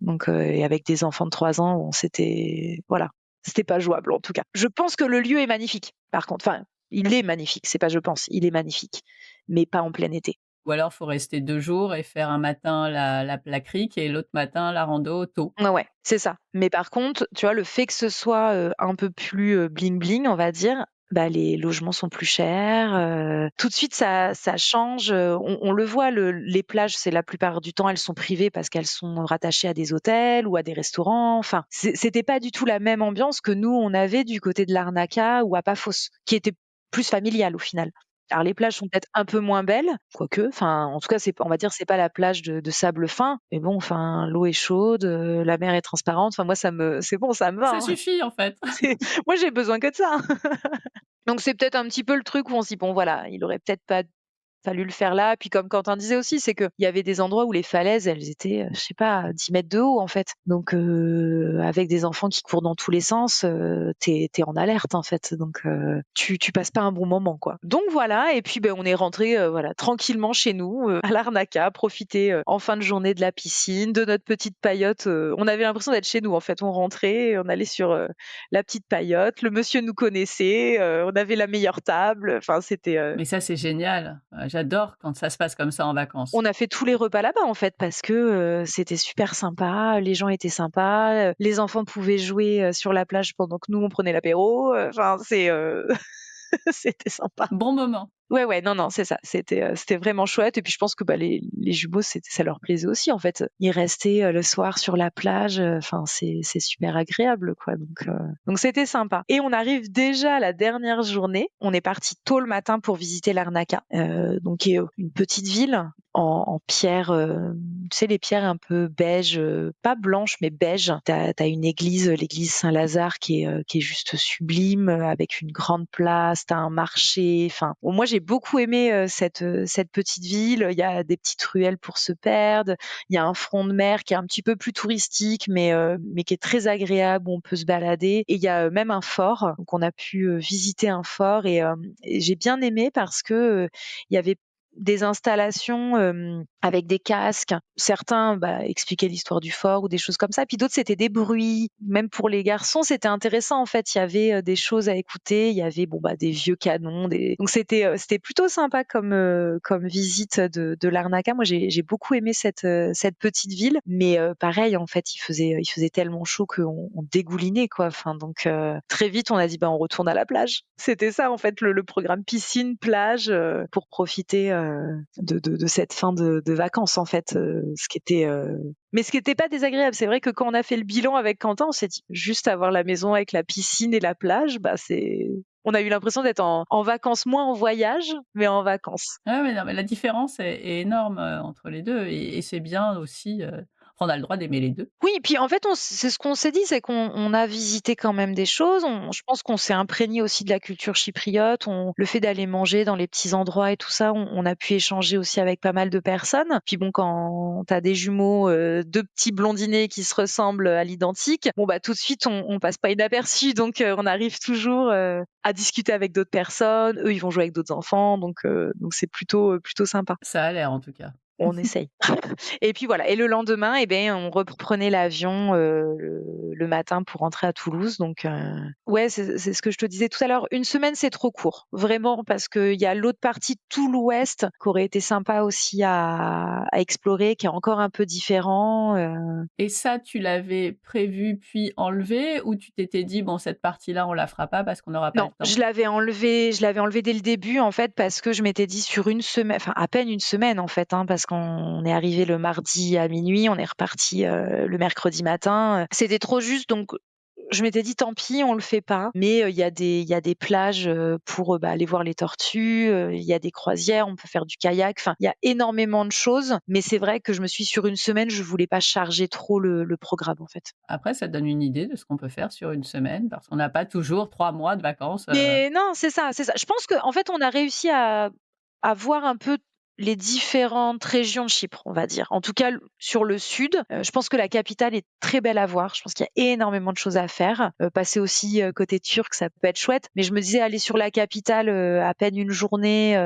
Donc et avec des enfants de 3 ans, c'était pas jouable en tout cas. Je pense que le lieu est magnifique. Par contre, il est magnifique. C'est pas je pense, il est magnifique, mais pas en plein été. Ou alors, faut rester 2 jours et faire un matin la crique et l'autre matin la rando tôt. Ouais, ouais, c'est ça. Mais par contre, tu vois, le fait que ce soit, un peu plus, bling bling, on va dire, bah, les logements sont plus chers, tout de suite ça change, on le voit, les plages, c'est la plupart du temps, elles sont privées parce qu'elles sont rattachées à des hôtels ou à des restaurants. Enfin, c'était pas du tout la même ambiance que nous, on avait du côté de Larnaca ou à Paphos, qui était plus familiale au final. Alors les plages sont peut-être un peu moins belles, quoique, enfin, en tout cas, on va dire, c'est pas la plage de sable fin, mais bon, enfin, l'eau est chaude, la mer est transparente. Enfin, moi, c'est bon, ça me va, Ça hein. suffit, en fait. Moi, j'ai besoin que de ça, hein. Donc c'est peut-être un petit peu le truc où on se dit: «Bon voilà, il aurait peut-être pas fallu le faire là». Puis comme Quentin disait aussi, c'est qu'il y avait des endroits où les falaises, elles étaient, je sais pas, à 10 mètres de haut, en fait. Donc avec des enfants qui courent dans tous les sens, tu en alerte, en fait. Donc tu passes pas un bon moment, quoi. Donc voilà, et puis, on est rentrés, voilà, tranquillement chez nous, à Larnaca, profiter, en fin de journée de la piscine, de notre petite paillote, on avait l'impression d'être chez nous, en fait. On rentrait, on allait sur, la petite paillote, le monsieur nous connaissait, on avait la meilleure table, enfin c'était, Mais ça, c'est génial. J'adore quand ça se passe comme ça en vacances. on a fait tous les repas là-bas, en fait, parce que, c'était super sympa, les gens étaient sympas, les enfants pouvaient jouer, sur la plage pendant que nous on prenait l'apéro, enfin c'était sympa. Bon moment. Ouais, ouais, non, non, c'est ça. C'était vraiment chouette, et puis je pense que, bah, les jumeaux, ça leur plaisait aussi, en fait. Ils restaient, le soir sur la plage, enfin c'est super agréable, quoi, donc c'était sympa, et on arrive déjà à la dernière journée. On est parti tôt le matin pour visiter Larnaca, donc qui est une petite ville en pierre, tu sais, les pierres un peu beige, pas blanches, mais beige. T'as une église, l'église Saint-Lazare, qui est juste sublime, avec une grande place, tu un marché, enfin, bon, moi j'ai beaucoup aimé, cette petite ville. Il y a des petites ruelles pour se perdre, il y a un front de mer qui est un petit peu plus touristique, mais qui est très agréable, où on peut se balader, et il y a, même un fort, donc on a pu, visiter un fort, et j'ai bien aimé parce que, il y avait des installations, avec des casques. Certains, bah, expliquaient l'histoire du fort ou des choses comme ça, puis d'autres, c'était des bruits. Même pour les garçons, c'était intéressant, en fait. Il y avait, des choses à écouter. Il y avait, bon, bah, des vieux canons, donc c'était plutôt sympa comme visite de Larnaca. Moi, j'ai beaucoup aimé cette petite ville, mais pareil, en fait, il faisait tellement chaud qu'on dégoulinait, quoi. Enfin, donc très vite, on a dit: «Bah, on retourne à la plage». C'était ça, en fait, le programme piscine, plage, pour profiter, de cette fin de vacances, en fait, ce qui était pas désagréable. C'est vrai que quand on a fait le bilan avec Quentin, on s'est dit: «Juste avoir la maison avec la piscine et la plage, bah, on a eu l'impression d'être en vacances, moins en voyage, mais en vacances». Ah ouais, non, mais la différence est énorme, entre les 2 et c'est bien aussi, on a le droit d'aimer les 2. Oui, puis en fait, c'est ce qu'on s'est dit, c'est qu'on a visité quand même des choses. Je pense qu'on s'est imprégné aussi de la culture chypriote. Le fait d'aller manger dans les petits endroits et tout ça, on a pu échanger aussi avec pas mal de personnes. Puis bon, quand t'as des jumeaux, 2 petits blondinés qui se ressemblent à l'identique, bon, bah, tout de suite, on passe pas inaperçu. Donc on arrive toujours, à discuter avec d'autres personnes. Eux, ils vont jouer avec d'autres enfants, donc c'est plutôt sympa. Ça a l'air en tout cas. On essaye. Et puis voilà, et le lendemain, on reprenait l'avion, le matin pour rentrer à Toulouse, donc ouais, c'est ce que je te disais tout à l'heure, une semaine, c'est trop court, vraiment, parce qu'il y a l'autre partie, tout l'ouest, qui aurait été sympa aussi à explorer, qui est encore un peu différent, Et ça, tu l'avais prévu puis enlevé ou tu t'étais dit: «Bon, cette partie-là, on la fera pas parce qu'on n'aura pas Non, le temps»? je l'avais enlevé dès le début, en fait, parce que je m'étais dit sur une semaine, enfin à peine une semaine, en fait, hein, parce qu'on est arrivé le mardi à minuit, on est reparti, le mercredi matin. C'était trop juste, donc je m'étais dit: «Tant pis, on le fait pas». Mais il y a des plages, pour, bah, aller voir les tortues, il y a des croisières, on peut faire du kayak, enfin, il y a énormément de choses. Mais c'est vrai que je me suis sur une semaine, je voulais pas charger trop le programme, en fait. Après, ça te donne une idée de ce qu'on peut faire sur une semaine parce qu'on n'a pas toujours 3 mois de vacances, Mais non, c'est ça, c'est ça. Je pense qu'en fait, on a réussi à voir un peu les différentes régions de Chypre, on va dire. En tout cas, sur le sud, je pense que la capitale est très belle à voir. Je pense qu'il y a énormément de choses à faire. Passer aussi, côté turc, ça peut être chouette. Mais je me disais, aller sur la capitale, à peine une journée,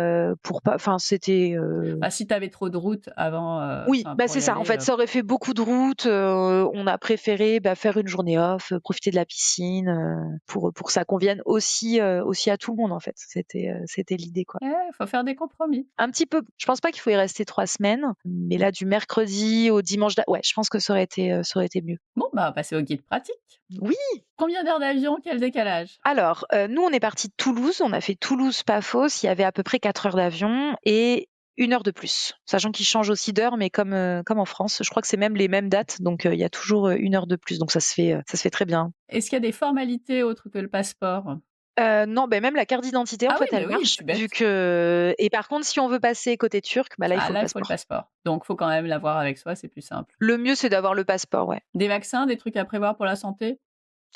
pour pas, enfin, c'était, bah, si tu avais trop de routes avant, oui, enfin bah, pour c'est y ça. En aller, fait, ça aurait fait beaucoup de routes. On a préféré, bah, faire une journée off, profiter de la piscine, pour que ça convienne aussi à tout le monde, en fait. C'était l'idée, quoi. faut faire des compromis. Un petit peu. Je pense pas qu'il faut y rester 3 semaines, mais là, du mercredi au dimanche, ouais, je pense que ça aurait été mieux. Bon, bah, on va passer au guide pratique. Oui. Combien d'heures d'avion, quel décalage? Alors, nous, on est partis de Toulouse. On a fait Toulouse-Paphos. Il y avait à peu près 4 heures d'avion et 1 heure de plus. Sachant qu'ils changent aussi d'heure, mais comme en France. Je crois que c'est même les mêmes dates, donc il y a toujours 1 heure de plus. Donc ça se fait très bien. Est-ce qu'il y a des formalités autres que le passeport? Non, même la carte d'identité, en Ah oui, fait, elle oui, je marche suis bête. vu que et par contre, si on veut passer côté turc, là, il Ah faut le là, il faut le passeport. passeport. Donc, faut quand même l'avoir avec soi, c'est plus simple. Le mieux, c'est d'avoir le passeport, ouais. Des vaccins, des trucs à prévoir pour la santé?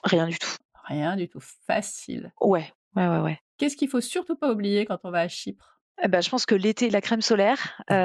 Rien du tout. Rien du tout, facile. Ouais. Ouais. Qu'est-ce qu'il faut surtout pas oublier quand on va à Chypre? Je pense que l'été, la crème solaire, Oui.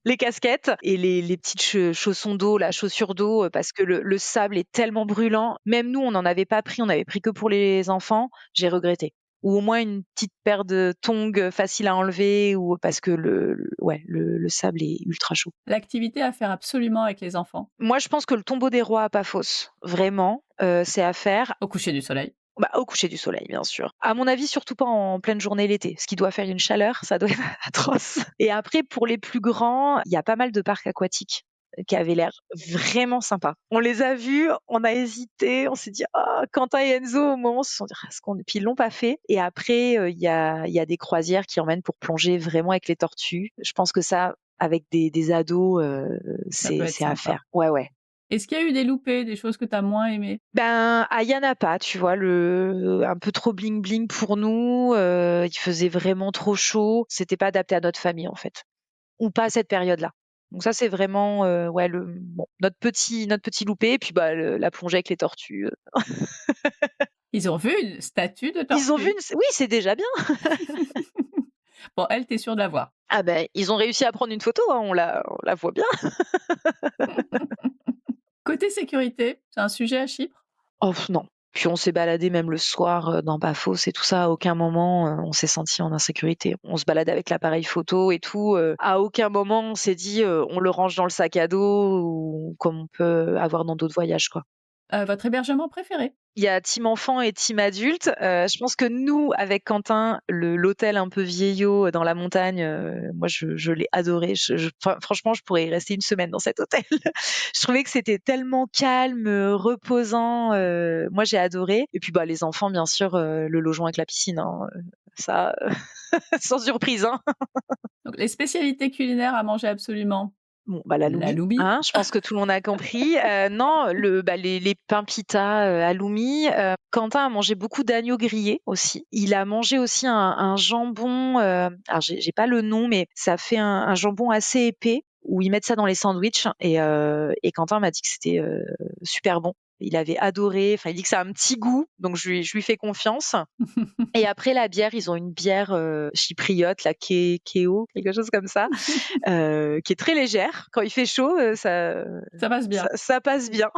les casquettes et les petites chaussons d'eau, la chaussure d'eau, parce que le sable est tellement brûlant. Même nous, on n'en avait pas pris, on avait pris que pour les enfants. J'ai regretté. Ou au moins une petite paire de tongs faciles à enlever, ou parce que le sable est ultra chaud. L'activité à faire absolument avec les enfants, Moi, je pense que le tombeau des rois à Paphos, vraiment, c'est à faire. au coucher du soleil. Au coucher du soleil, bien sûr. À mon avis, surtout pas en pleine journée l'été, ce qui doit faire une chaleur, ça doit être atroce. Et après, pour les plus grands, il y a pas mal de parcs aquatiques qui avaient l'air vraiment sympas. On les a vus, on a hésité, on s'est dit Quentin et Enzo au moment se sont dit puis ils l'ont pas fait. Et après, il y a des croisières qui emmènent pour plonger vraiment avec les tortues. Je pense que ça, avec des ados, Ça peut être c'est à sympa. faire. Ouais. Est-ce qu'il y a eu des loupés, des choses que tu as moins aimées? À Yanapa, tu vois, un peu trop bling bling pour nous. Il faisait vraiment trop chaud. C'était pas adapté à notre famille en fait, ou pas à cette période-là. Donc ça, c'est vraiment notre petit loupé. Et puis la plongée avec les tortues. Ils ont vu une statue de Ils ont vu tortue. oui, c'est déjà bien. Bon, elle, t'es sûre de la voir. Ils ont réussi à prendre une photo, hein, on la voit bien. Côté sécurité, c'est un sujet à Chypre? Oh non. Puis on s'est baladé même le soir dans Paphos et tout ça. À aucun moment on s'est senti en insécurité. On se balade avec l'appareil photo et tout. À aucun moment on s'est dit on le range dans le sac à dos ou comme on peut avoir dans d'autres voyages, quoi. Votre hébergement préféré? Il y a team enfant et team adulte. Je pense que nous, avec Quentin, l'hôtel un peu vieillot dans la montagne, moi je l'ai adoré. Franchement, je pourrais y rester 1 semaine dans cet hôtel. Je trouvais que c'était tellement calme, reposant. Moi j'ai adoré. Et puis les enfants, bien sûr, le logement avec la piscine, hein, ça, sans surprise, hein. Donc les spécialités culinaires à manger absolument? Bon, la La Loumi, loubie. hein, je pense que tout le monde a compris. Non, les pains pita à Loumi. Quentin a mangé beaucoup d'agneau grillé aussi. Il a mangé aussi un jambon. Alors j'ai pas le nom, mais ça fait un jambon assez épais où ils mettent ça dans les sandwichs. Et Quentin m'a dit que c'était super bon. Il avait adoré. Enfin, il dit que ça a un petit goût, donc je lui fais confiance. Et après la bière, ils ont une bière chypriote, la Keo, quelque chose comme ça, qui est très légère. Quand il fait chaud, ça passe bien. ça passe bien.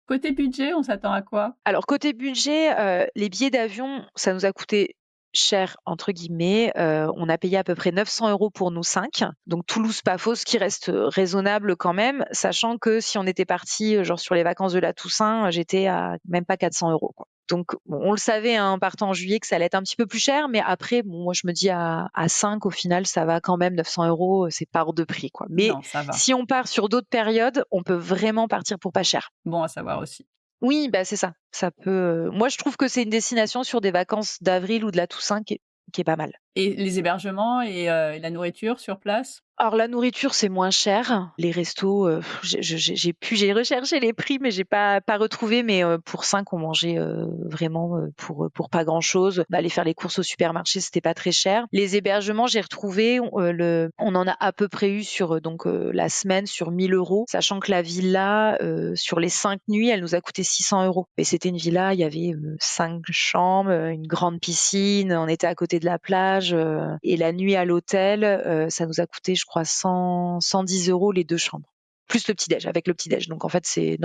Côté budget, on s'attend à quoi? Alors côté budget, les billets d'avion, ça nous a coûté cher entre guillemets. On a payé à peu près 900 € pour nous 5. Donc Toulouse-Paphos, qui reste raisonnable quand même, sachant que si on était parti genre sur les vacances de la Toussaint, j'étais à même pas 400 €, quoi. Donc on le savait, hein, en partant en juillet, que ça allait être un petit peu plus cher, mais après, moi je me dis à 5 au final, ça va quand même. 900 €, c'est pas hors de prix, quoi. Mais Non, ça va. si on part sur d'autres périodes, on peut vraiment partir pour pas cher. Bon à savoir aussi. Oui, c'est ça. Ça peut. Moi, je trouve que c'est une destination sur des vacances d'avril ou de la Toussaint qui est pas mal. Et les hébergements et la nourriture sur place? Alors la nourriture, c'est moins cher. Les restos, j'ai recherché les prix, mais j'ai pas retrouvé. Mais pour 5, on mangeait vraiment pour pas grand chose. Aller faire les courses au supermarché, c'était pas très cher. Les hébergements, j'ai retrouvé on en a à peu près eu sur la semaine sur 1 000 €, sachant que la villa sur les 5 nuits, elle nous a coûté 600 €. Et c'était une villa, il y avait 5 chambres, une grande piscine, on était à côté de la plage et la nuit à l'hôtel, ça nous a coûté, je crois, 110 € les 2 chambres. Plus le petit-déj, avec le petit-déj. Donc en fait, c'est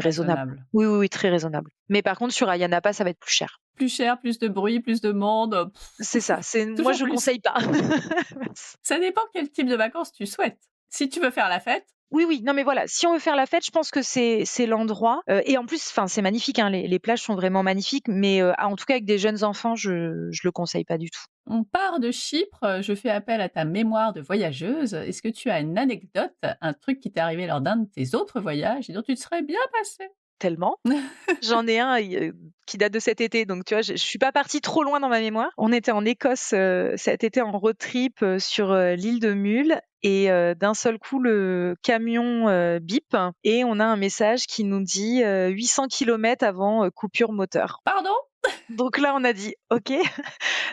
raisonnable. Oui, très raisonnable. Mais par contre, sur Ayia Napa, ça va être plus cher. Plus cher, plus de bruit, plus de monde. C'est ça. Moi, je ne conseille pas. Ça dépend quel type de vacances tu souhaites. Si tu veux faire la fête. Oui. Non, mais voilà. Si on veut faire la fête, je pense que c'est l'endroit. Et en plus, c'est magnifique, hein. Les plages sont vraiment magnifiques. Mais en tout cas, avec des jeunes enfants, je le conseille pas du tout. On part de Chypre, je fais appel à ta mémoire de voyageuse. Est-ce que tu as une anecdote, un truc qui t'est arrivé lors d'un de tes autres voyages et dont tu te serais bien passé? Tellement. J'en ai un qui date de cet été, donc tu vois, je suis pas partie trop loin dans ma mémoire. On était en Écosse cet été en road trip sur l'île de Mull et d'un seul coup le camion bip et on a un message qui nous dit 800 km avant coupure moteur. Pardon? Donc là, on a dit OK.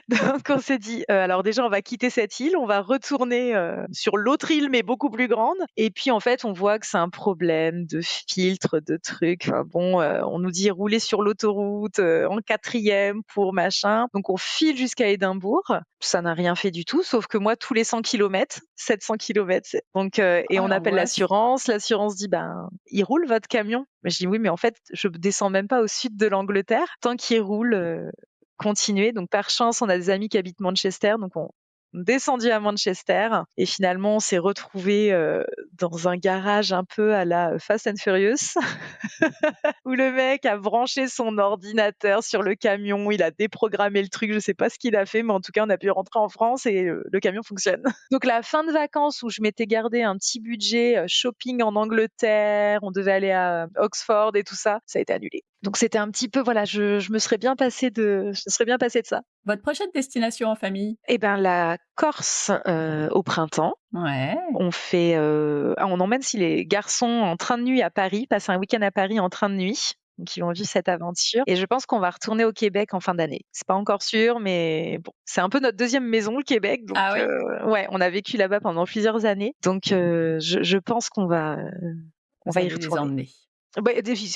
Donc on s'est dit, alors déjà on va quitter cette île, on va retourner, sur l'autre île mais beaucoup plus grande et puis en fait on voit que c'est un problème de filtre, de trucs, enfin bon, on nous dit: «Roulez sur l'autoroute, en 4e pour machin». Donc on file jusqu'à Édimbourg. Ça n'a rien fait du tout, sauf que moi tous les 100 kilomètres, 700 kilomètres, donc et Oh on appelle l'angoisse. l'assurance dit: «Ben, il roule votre camion?» Je dis: «Oui, mais en fait, je descends même pas au sud de l'Angleterre, tant qu'il roule, continuer». Donc par chance, on a des amis qui habitent Manchester, donc on descendu à Manchester et finalement on s'est retrouvés dans un garage un peu à la Fast and Furious où le mec a branché son ordinateur sur le camion, il a déprogrammé le truc, je sais pas ce qu'il a fait, mais en tout cas on a pu rentrer en France et le camion fonctionne. Donc la fin de vacances où je m'étais gardé un petit budget shopping en Angleterre, on devait aller à Oxford et tout ça, ça a été annulé. Donc c'était un petit peu voilà, je me serais bien passé de ça. Votre prochaine destination en famille? Eh ben la Corse au printemps. Ouais, On emmène si les garçons en train de nuit à Paris, passer un week-end à Paris en train de nuit. Donc ils vont vivre cette aventure. Et je pense qu'on va retourner au Québec en fin d'année. C'est pas encore sûr, mais bon, c'est un peu notre deuxième maison, le Québec. Donc ah oui? ouais, on a vécu là-bas pendant plusieurs années. Donc je pense on Vous va y allez les retourner. emmener. Bah,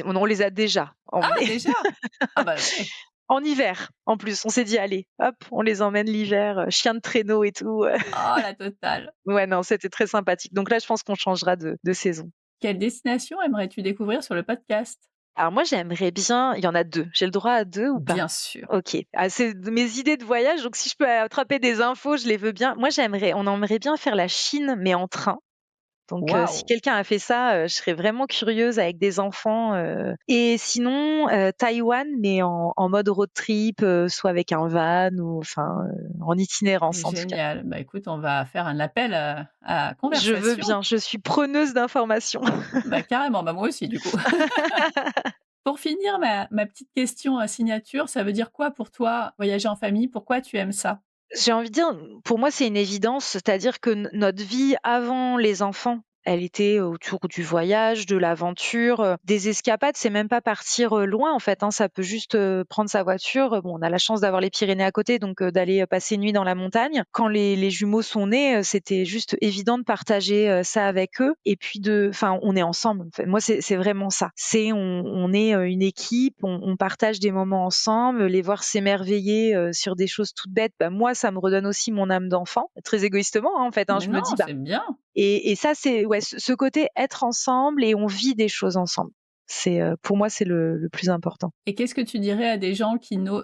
on les a déjà Ah emmenés. déjà? Ah bah, OK. En hiver, en plus. On s'est dit, allez, hop, on les emmène l'hiver, chien de traîneau et tout. Oh la totale. Ouais, non, c'était très sympathique. Donc là, je pense qu'on changera de saison. Quelle destination aimerais-tu découvrir sur le podcast? Alors moi, j'aimerais bien, il y en a 2. J'ai le droit à 2 ou pas? Bien sûr. OK. Ah, c'est de mes idées de voyage, donc si je peux attraper des infos, je les veux bien. Moi, on aimerait bien faire la Chine, mais en train. Donc si Waouh! quelqu'un a fait ça, je serais vraiment curieuse avec des enfants, et sinon, Taïwan, mais en mode road trip, soit avec un van ou enfin, en itinérance en tout cas. Génial. Bah, écoute, on va faire un appel à Je veux conversation. bien, je suis preneuse d'informations. Bah, carrément, bah, moi aussi du coup. Pour finir, ma petite question à signature, ça veut dire quoi pour toi, voyager en famille? Pourquoi tu aimes ça? J'ai envie de dire, pour moi, c'est une évidence, c'est-à-dire que notre vie avant les enfants, elle était autour du voyage, de l'aventure, des escapades. C'est même pas partir loin en fait, hein. Ça peut juste prendre sa voiture. Bon, on a la chance d'avoir les Pyrénées à côté, donc d'aller passer une nuit dans la montagne. Quand les jumeaux sont nés, c'était juste évident de partager ça avec eux. Et puis enfin, on est ensemble. En fait. Moi, c'est vraiment ça. On est une équipe, on partage des moments ensemble, les voir s'émerveiller sur des choses toutes bêtes. Bah, moi, ça me redonne aussi mon âme d'enfant, très égoïstement hein, en fait. Hein, Mais je me non, dis bah c'est bien. et ça, c'est ouais, ce côté être ensemble et on vit des choses ensemble. C'est pour moi, c'est le plus important. Et qu'est-ce que tu dirais à des gens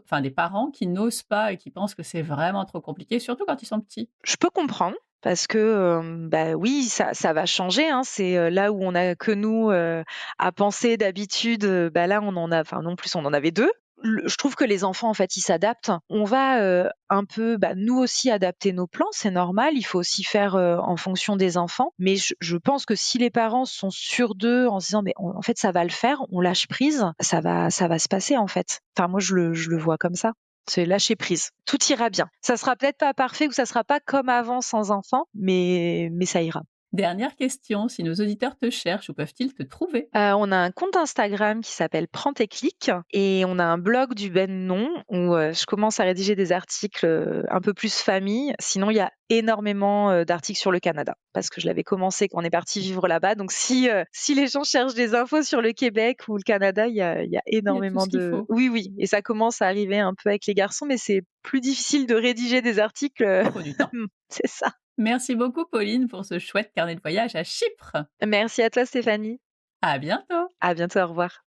enfin des parents qui n'osent pas et qui pensent que c'est vraiment trop compliqué, surtout quand ils sont petits? Je peux comprendre parce que bah oui, ça va changer. Hein. C'est là où on a que nous à penser d'habitude. Bah là, on en a. Enfin non plus, on en avait deux. Je trouve que les enfants, en fait, ils s'adaptent. On va un peu, bah, nous aussi, adapter nos plans, c'est normal. Il faut aussi faire en fonction des enfants. Mais je pense que si les parents sont sûrs d'eux en se disant, mais en fait, ça va le faire, on lâche prise, ça va se passer, en fait. Enfin, moi, je le vois comme ça. C'est lâcher prise. Tout ira bien. Ça sera peut-être pas parfait ou ça sera pas comme avant sans enfant, mais ça ira. Dernière question, si nos auditeurs te cherchent, où peuvent-ils te trouver? On a un compte Instagram qui s'appelle Prends tes clics et on a un blog du même nom où je commence à rédiger des articles un peu plus famille. Sinon, il y a énormément d'articles sur le Canada parce que je l'avais commencé quand on est parti vivre là-bas. Donc si les gens cherchent des infos sur le Québec ou le Canada, il y a Il y a tout énormément ce qu'il de... faut. Oui, oui. Et ça commence à arriver un peu avec les garçons, mais c'est plus difficile de rédiger des articles. Il faut du temps. C'est ça. Merci beaucoup Pauline pour ce chouette carnet de voyage à Chypre. Merci à toi, Stéphanie. À bientôt. À bientôt, au revoir.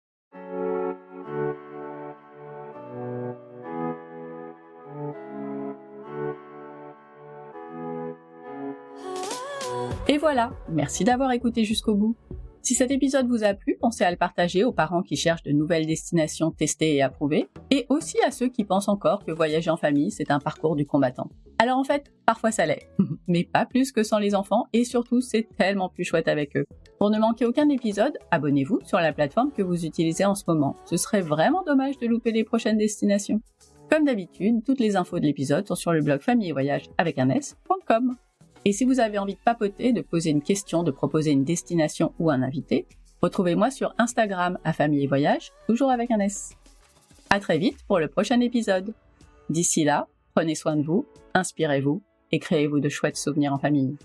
Et voilà, merci d'avoir écouté jusqu'au bout. Si cet épisode vous a plu, pensez à le partager aux parents qui cherchent de nouvelles destinations testées et approuvées, et aussi à ceux qui pensent encore que voyager en famille, c'est un parcours du combattant. Alors en fait, parfois ça l'est, mais pas plus que sans les enfants, et surtout c'est tellement plus chouette avec eux. Pour ne manquer aucun épisode, abonnez-vous sur la plateforme que vous utilisez en ce moment. Ce serait vraiment dommage de louper les prochaines destinations. Comme d'habitude, toutes les infos de l'épisode sont sur le blog famillevoyage.com. Et si vous avez envie de papoter, de poser une question, de proposer une destination ou un invité, retrouvez-moi sur Instagram à Famille et Voyage, toujours avec un S. À très vite pour le prochain épisode. D'ici là, prenez soin de vous, inspirez-vous et créez-vous de chouettes souvenirs en famille.